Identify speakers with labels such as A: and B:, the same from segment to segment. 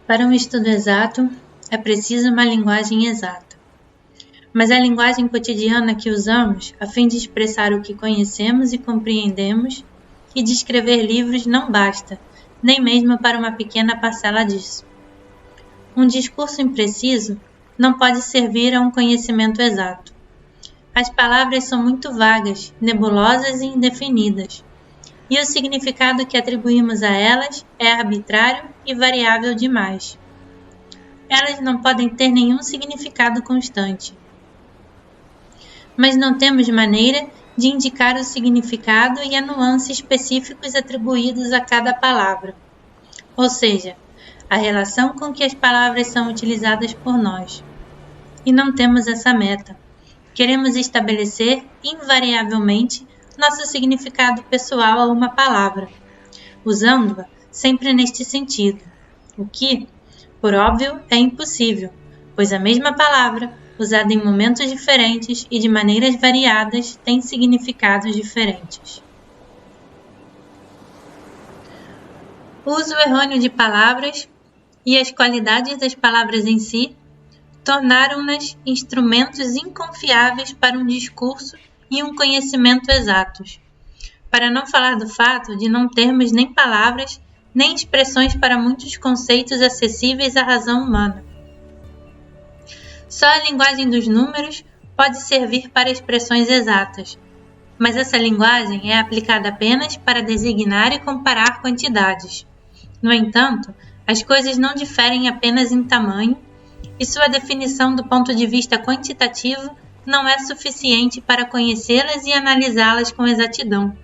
A: Para um estudo exato, é preciso uma linguagem exata. Mas a linguagem cotidiana que usamos, a fim de expressar o que conhecemos e compreendemos, e de escrever livros não basta, nem mesmo para uma pequena parcela disso. Um discurso impreciso não pode servir a um conhecimento exato. As palavras são muito vagas, nebulosas e indefinidas, e o significado que atribuímos a elas é arbitrário e variável demais. Elas não podem ter nenhum significado constante. Mas não temos maneira de indicar o significado e a nuance específicos atribuídos a cada palavra, ou seja, a relação com que as palavras são utilizadas por nós. E não temos essa meta. Queremos estabelecer invariavelmente nosso significado pessoal a uma palavra, usando-a sempre neste sentido, o que, por óbvio, é impossível, pois a mesma palavra, usada em momentos diferentes e de maneiras variadas, tem significados diferentes. O uso errôneo de palavras e as qualidades das palavras em si tornaram-nas instrumentos inconfiáveis para um discurso e um conhecimento exatos, para não falar do fato de não termos nem palavras nem expressões para muitos conceitos acessíveis à razão humana. Só a linguagem dos números pode servir para expressões exatas, mas essa linguagem é aplicada apenas para designar e comparar quantidades. No entanto, as coisas não diferem apenas em tamanho, e sua definição do ponto de vista quantitativo não é suficiente para conhecê-las e analisá-las com exatidão.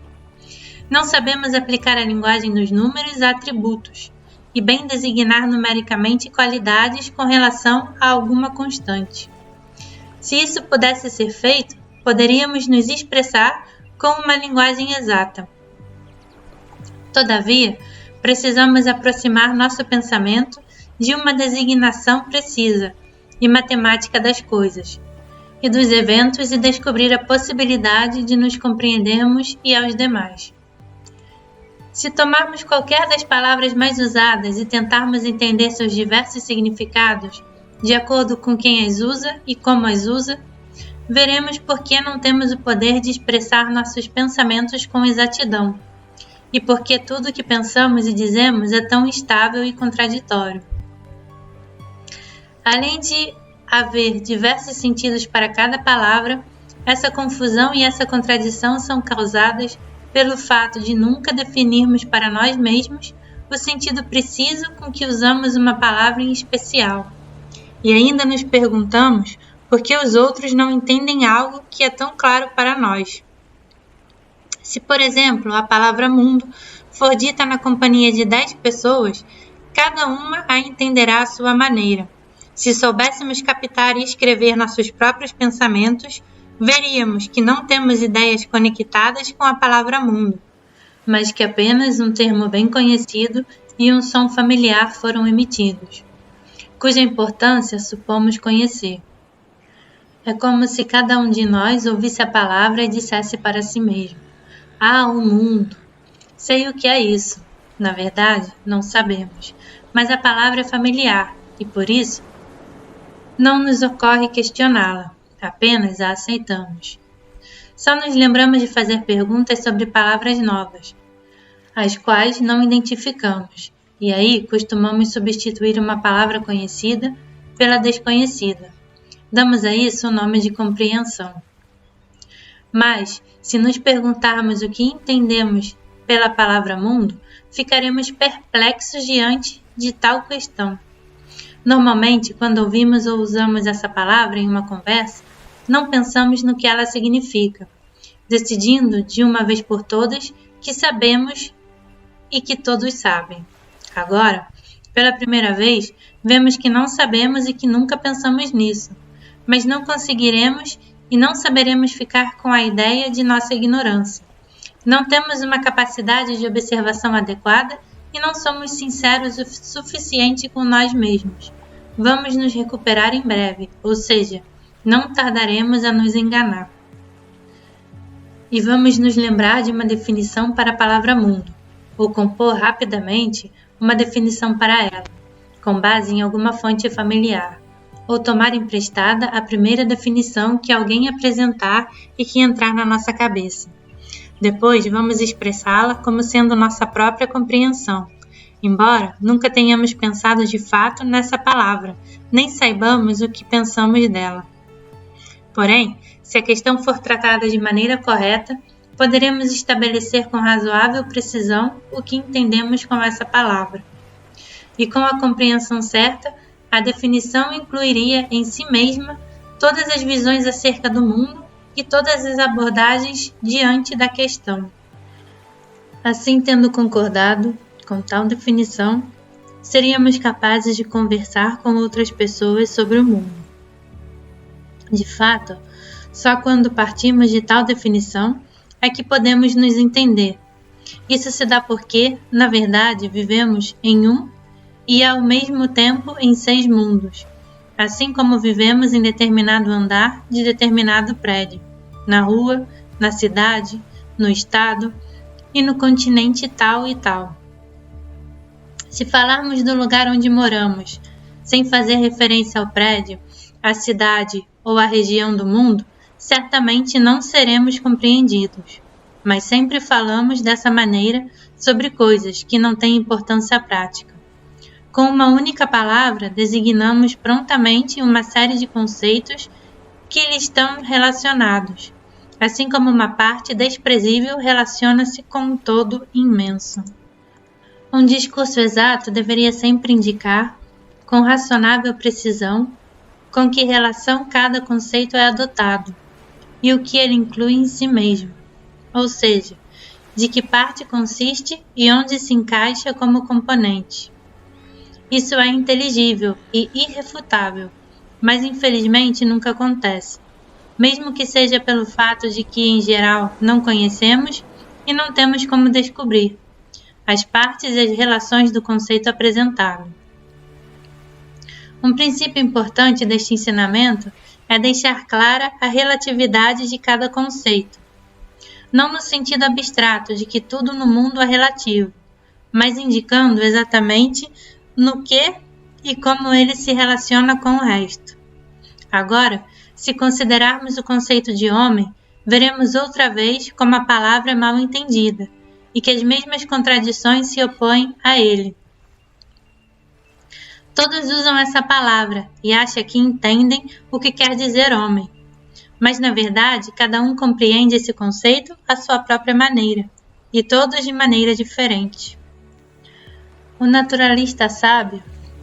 A: Não sabemos aplicar a linguagem dos números a atributos, e bem designar numericamente qualidades com relação a alguma constante. Se isso pudesse ser feito, poderíamos nos expressar com uma linguagem exata. Todavia, precisamos aproximar nosso pensamento de uma designação precisa e matemática das coisas, e dos eventos e descobrir a possibilidade de nos compreendermos e aos demais. Se tomarmos qualquer das palavras mais usadas e tentarmos entender seus diversos significados, de acordo com quem as usa e como as usa, veremos por que não temos o poder de expressar nossos pensamentos com exatidão, e por que tudo o que pensamos e dizemos é tão instável e contraditório. Além de haver diversos sentidos para cada palavra, essa confusão e essa contradição são causadas pelo fato de nunca definirmos para nós mesmos o sentido preciso com que usamos uma palavra em especial. E ainda nos perguntamos por que os outros não entendem algo que é tão claro para nós. Se, por exemplo, a palavra mundo for dita na companhia de 10 pessoas, cada uma a entenderá à sua maneira. Se soubéssemos captar e escrever nossos próprios pensamentos, veríamos que não temos ideias conectadas com a palavra mundo, mas que apenas um termo bem conhecido e um som familiar foram emitidos, cuja importância supomos conhecer. É como se cada um de nós ouvisse a palavra e dissesse para si mesmo: "Ah, o mundo! Sei o que é isso." Na verdade, não sabemos, mas a palavra é familiar e, por isso, não nos ocorre questioná-la, apenas a aceitamos. Só nos lembramos de fazer perguntas sobre palavras novas, as quais não identificamos, e aí costumamos substituir uma palavra conhecida pela desconhecida. Damos a isso o nome de compreensão. Mas, se nos perguntarmos o que entendemos pela palavra mundo, ficaremos perplexos diante de tal questão. Normalmente, quando ouvimos ou usamos essa palavra em uma conversa, não pensamos no que ela significa, decidindo de uma vez por todas que sabemos e que todos sabem. Agora, pela primeira vez, vemos que não sabemos e que nunca pensamos nisso, mas não conseguiremos e não saberemos ficar com a ideia de nossa ignorância. Não temos uma capacidade de observação adequada e não somos sinceros o suficiente com nós mesmos. Vamos nos recuperar em breve, ou seja, não tardaremos a nos enganar. E vamos nos lembrar de uma definição para a palavra mundo, ou compor rapidamente uma definição para ela, com base em alguma fonte familiar, ou tomar emprestada a primeira definição que alguém apresentar e que entrar na nossa cabeça. Depois vamos expressá-la como sendo nossa própria compreensão, embora nunca tenhamos pensado de fato nessa palavra, nem saibamos o que pensamos dela. Porém, se a questão for tratada de maneira correta, poderemos estabelecer com razoável precisão o que entendemos com essa palavra. E com a compreensão certa, a definição incluiria em si mesma todas as visões acerca do mundo e todas as abordagens diante da questão. Assim, tendo concordado com tal definição, seríamos capazes de conversar com outras pessoas sobre o mundo. De fato, só quando partimos de tal definição é que podemos nos entender. Isso se dá porque, na verdade, vivemos em um e ao mesmo tempo em 6 mundos, assim como vivemos em determinado andar de determinado prédio, na rua, na cidade, no estado e no continente tal e tal. Se falarmos do lugar onde moramos, sem fazer referência ao prédio, à cidade ou à região do mundo, certamente não seremos compreendidos, mas sempre falamos dessa maneira sobre coisas que não têm importância prática. Com uma única palavra, designamos prontamente uma série de conceitos que lhe estão relacionados, assim como uma parte desprezível relaciona-se com um todo imenso. Um discurso exato deveria sempre indicar, com razoável precisão, com que relação cada conceito é adotado e o que ele inclui em si mesmo, ou seja, de que parte consiste e onde se encaixa como componente. Isso é inteligível e irrefutável, mas infelizmente nunca acontece, mesmo que seja pelo fato de que, em geral, não conhecemos e não temos como descobrir as partes e as relações do conceito apresentado. Um princípio importante deste ensinamento é deixar clara a relatividade de cada conceito, não no sentido abstrato de que tudo no mundo é relativo, mas indicando exatamente no que e como ele se relaciona com o resto. Agora, se considerarmos o conceito de homem, veremos outra vez como a palavra é mal entendida e que as mesmas contradições se opõem a ele. Todos usam essa palavra e acham que entendem o que quer dizer homem, mas na verdade cada um compreende esse conceito à sua própria maneira, e todos de maneira diferente. O naturalista sábio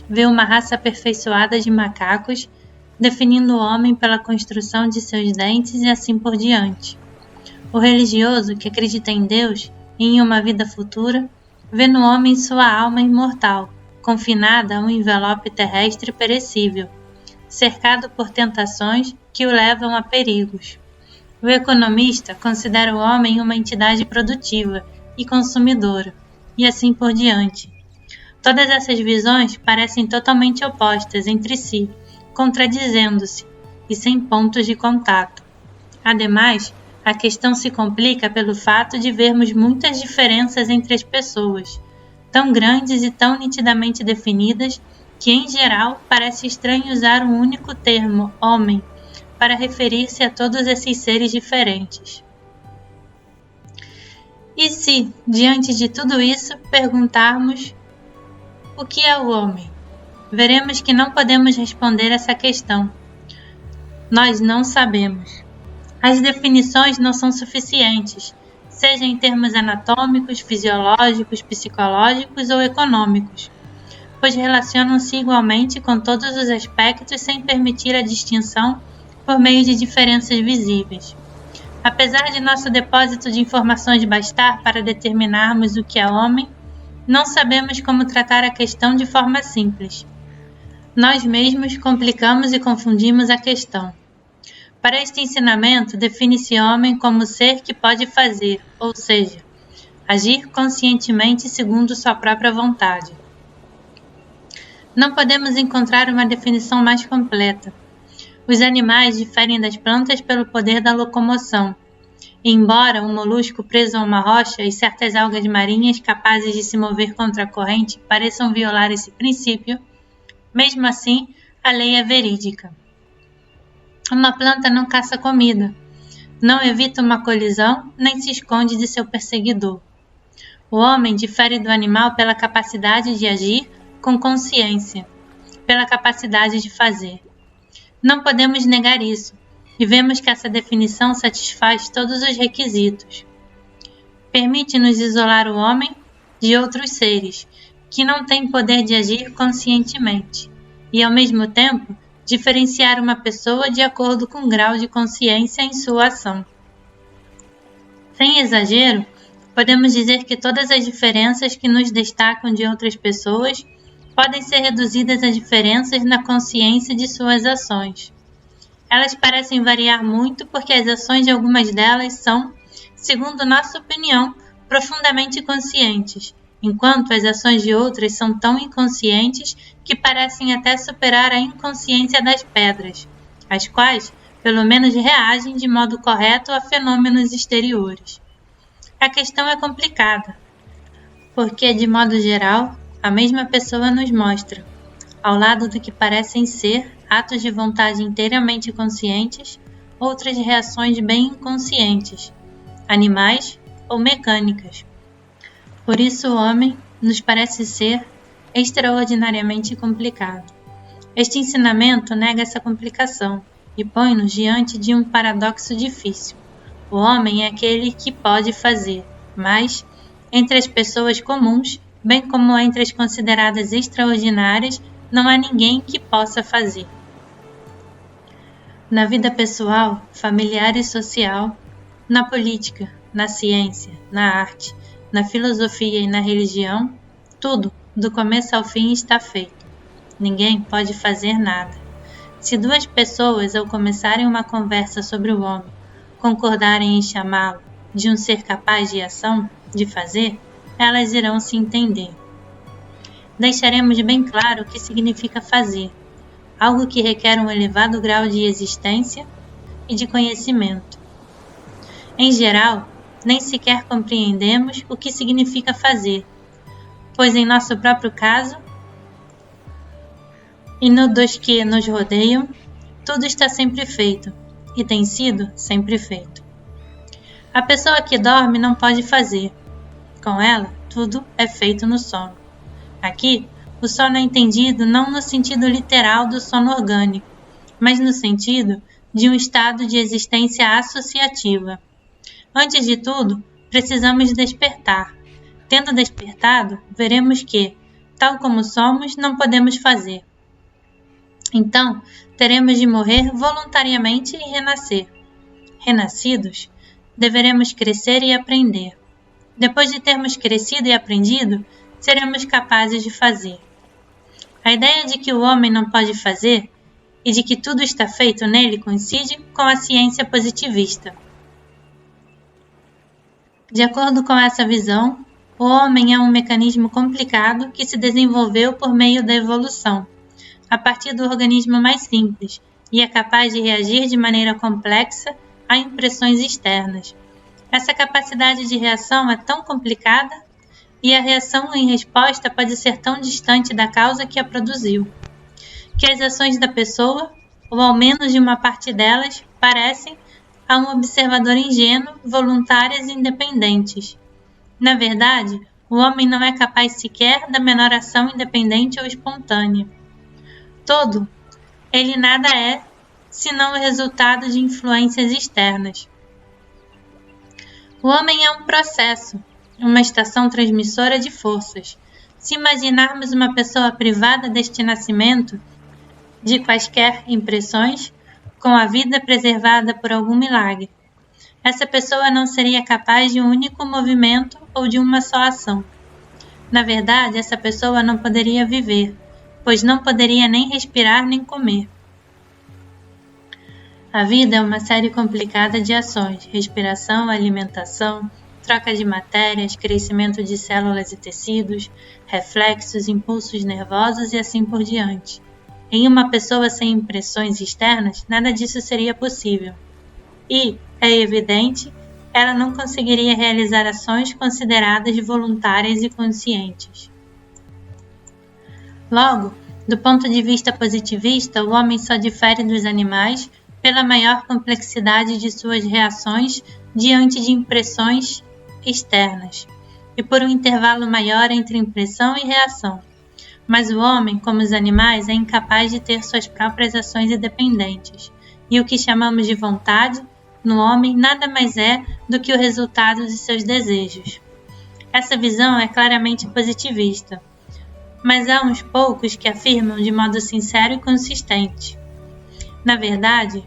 A: vê uma raça aperfeiçoada de macacos, definindo o homem pela construção de seus dentes e assim por diante. O religioso, que acredita em Deus e em uma vida futura, vê no homem sua alma imortal, confinada a um envelope terrestre perecível, cercado por tentações que o levam a perigos. O economista considera o homem uma entidade produtiva e consumidora, e assim por diante. Todas essas visões parecem totalmente opostas entre si, contradizendo-se e sem pontos de contato. Ademais, a questão se complica pelo fato de vermos muitas diferenças entre as pessoas, tão grandes e tão nitidamente definidas que, em geral, parece estranho usar um único termo, homem, para referir-se a todos esses seres diferentes. E se, diante de tudo isso, perguntarmos o que é o homem? Veremos que não podemos responder essa questão. Nós não sabemos. As definições não são suficientes, seja em termos anatômicos, fisiológicos, psicológicos ou econômicos, pois relacionam-se igualmente com todos os aspectos sem permitir a distinção por meio de diferenças visíveis. Apesar de nosso depósito de informações bastar para determinarmos o que é homem, não sabemos como tratar a questão de forma simples. Nós mesmos complicamos e confundimos a questão. Para este ensinamento, define-se homem como ser que pode fazer, ou seja, agir conscientemente segundo sua própria vontade. Não podemos encontrar uma definição mais completa. Os animais diferem das plantas pelo poder da locomoção. Embora um molusco preso a uma rocha e certas algas marinhas capazes de se mover contra a corrente pareçam violar esse princípio, Mesmo assim, a lei é verídica. Uma planta não caça comida, não evita uma colisão, nem se esconde de seu perseguidor. O homem difere do animal pela capacidade de agir com consciência, pela capacidade de fazer. Não podemos negar isso, e vemos que essa definição satisfaz todos os requisitos. Permite-nos isolar o homem de outros seres, que não têm poder de agir conscientemente, e ao mesmo tempo diferenciar uma pessoa de acordo com o grau de consciência em sua ação. Sem exagero, podemos dizer que todas as diferenças que nos destacam de outras pessoas podem ser reduzidas a diferenças na consciência de suas ações. Elas parecem variar muito porque as ações de algumas delas são, segundo nossa opinião, profundamente conscientes, enquanto as ações de outras são tão inconscientes que parecem até superar a inconsciência das pedras, as quais, pelo menos, reagem de modo correto a fenômenos exteriores. A questão é complicada, porque, de modo geral, a mesma pessoa nos mostra, ao lado do que parecem ser atos de vontade inteiramente conscientes, outras reações bem inconscientes, animais ou mecânicas. Por isso o homem nos parece ser extraordinariamente complicado. Este ensinamento nega essa complicação e põe-nos diante de um paradoxo difícil. O homem é aquele que pode fazer, mas, entre as pessoas comuns, bem como entre as consideradas extraordinárias, não há ninguém que possa fazer. Na vida pessoal, familiar e social, na política, na ciência, na arte, na filosofia e na religião, tudo, do começo ao fim, está feito. Ninguém pode fazer nada. Se duas pessoas, ao começarem uma conversa sobre o homem, concordarem em chamá-lo de um ser capaz de ação, de fazer, elas irão se entender. Deixaremos bem claro o que significa fazer, algo que requer um elevado grau de existência e de conhecimento. Em geral, nem sequer compreendemos o que significa fazer, pois em nosso próprio caso e no dos que nos rodeiam, tudo está sempre feito e tem sido sempre feito. A pessoa que dorme não pode fazer. Com ela, tudo é feito no sono. Aqui, o sono é entendido não no sentido literal do sono orgânico, mas no sentido de um estado de existência associativa. Antes de tudo, precisamos despertar. Tendo despertado, veremos que, tal como somos, não podemos fazer. Então, teremos de morrer voluntariamente e renascer. Renascidos, deveremos crescer e aprender. Depois de termos crescido e aprendido, seremos capazes de fazer. A ideia de que o homem não pode fazer e de que tudo está feito nele coincide com a ciência positivista. De acordo com essa visão, o homem é um mecanismo complicado que se desenvolveu por meio da evolução, a partir do organismo mais simples, e é capaz de reagir de maneira complexa a impressões externas. Essa capacidade de reação é tão complicada e a reação em resposta pode ser tão distante da causa que a produziu, que as ações da pessoa, ou ao menos de uma parte delas, parecem, a um observador ingênuo, voluntárias e independentes. Na verdade, o homem não é capaz sequer da menor ação independente ou espontânea. Todo, ele nada é, senão o resultado de influências externas. O homem é um processo, uma estação transmissora de forças. Se imaginarmos uma pessoa privada deste nascimento, de quaisquer impressões, com a vida preservada por algum milagre, essa pessoa não seria capaz de um único movimento ou de uma só ação. Na verdade, essa pessoa não poderia viver, pois não poderia nem respirar nem comer. A vida é uma série complicada de ações: respiração, alimentação, troca de matérias, crescimento de células e tecidos, reflexos, impulsos nervosos e assim por diante. Em uma pessoa sem impressões externas, nada disso seria possível. E, é evidente, ela não conseguiria realizar ações consideradas voluntárias e conscientes. Logo, Do ponto de vista positivista, o homem só difere dos animais pela maior complexidade de suas reações diante de impressões externas, e por um intervalo maior entre impressão e reação. Mas o homem, como os animais, é incapaz de ter suas próprias ações independentes, e o que chamamos de vontade, no homem, nada mais é do que o resultado de seus desejos. Essa visão é claramente positivista, mas há uns poucos que afirmam de modo sincero e consistente. Na verdade,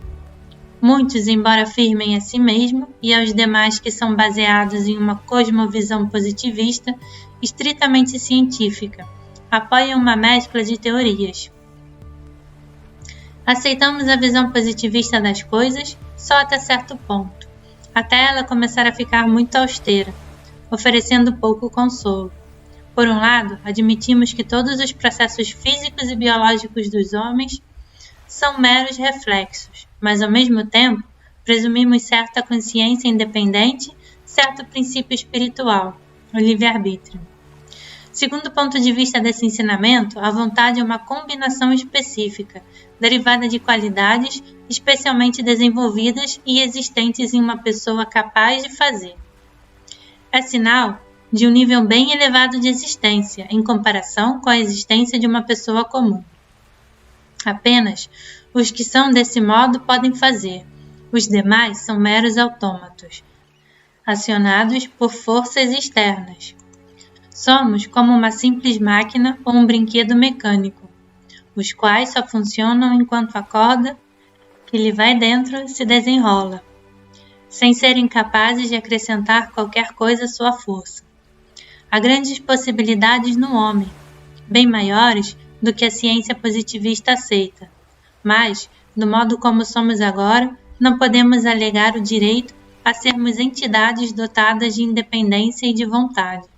A: muitos, embora afirmem a si mesmo e aos demais que são baseados em uma cosmovisão positivista estritamente científica, apoiam uma mescla de teorias. Aceitamos a visão positivista das coisas só até certo ponto, até ela começar a ficar muito austera, oferecendo pouco consolo. Por um lado, admitimos que todos os processos físicos e biológicos dos homens são meros reflexos, mas ao mesmo tempo presumimos certa consciência independente, certo princípio espiritual, o livre-arbítrio. Segundo o ponto de vista desse ensinamento, a vontade é uma combinação específica, derivada de qualidades especialmente desenvolvidas e existentes em uma pessoa capaz de fazer. É sinal de um nível bem elevado de existência, em comparação com a existência de uma pessoa comum. Apenas os que são desse modo podem fazer, os demais são meros autômatos, acionados por forças externas. Somos como uma simples máquina ou um brinquedo mecânico, os quais só funcionam enquanto a corda que lhe vai dentro se desenrola, sem serem capazes de acrescentar qualquer coisa à sua força. Há grandes possibilidades no homem, bem maiores do que a ciência positivista aceita, mas, do modo como somos agora, não podemos alegar o direito a sermos entidades dotadas de independência e de vontade.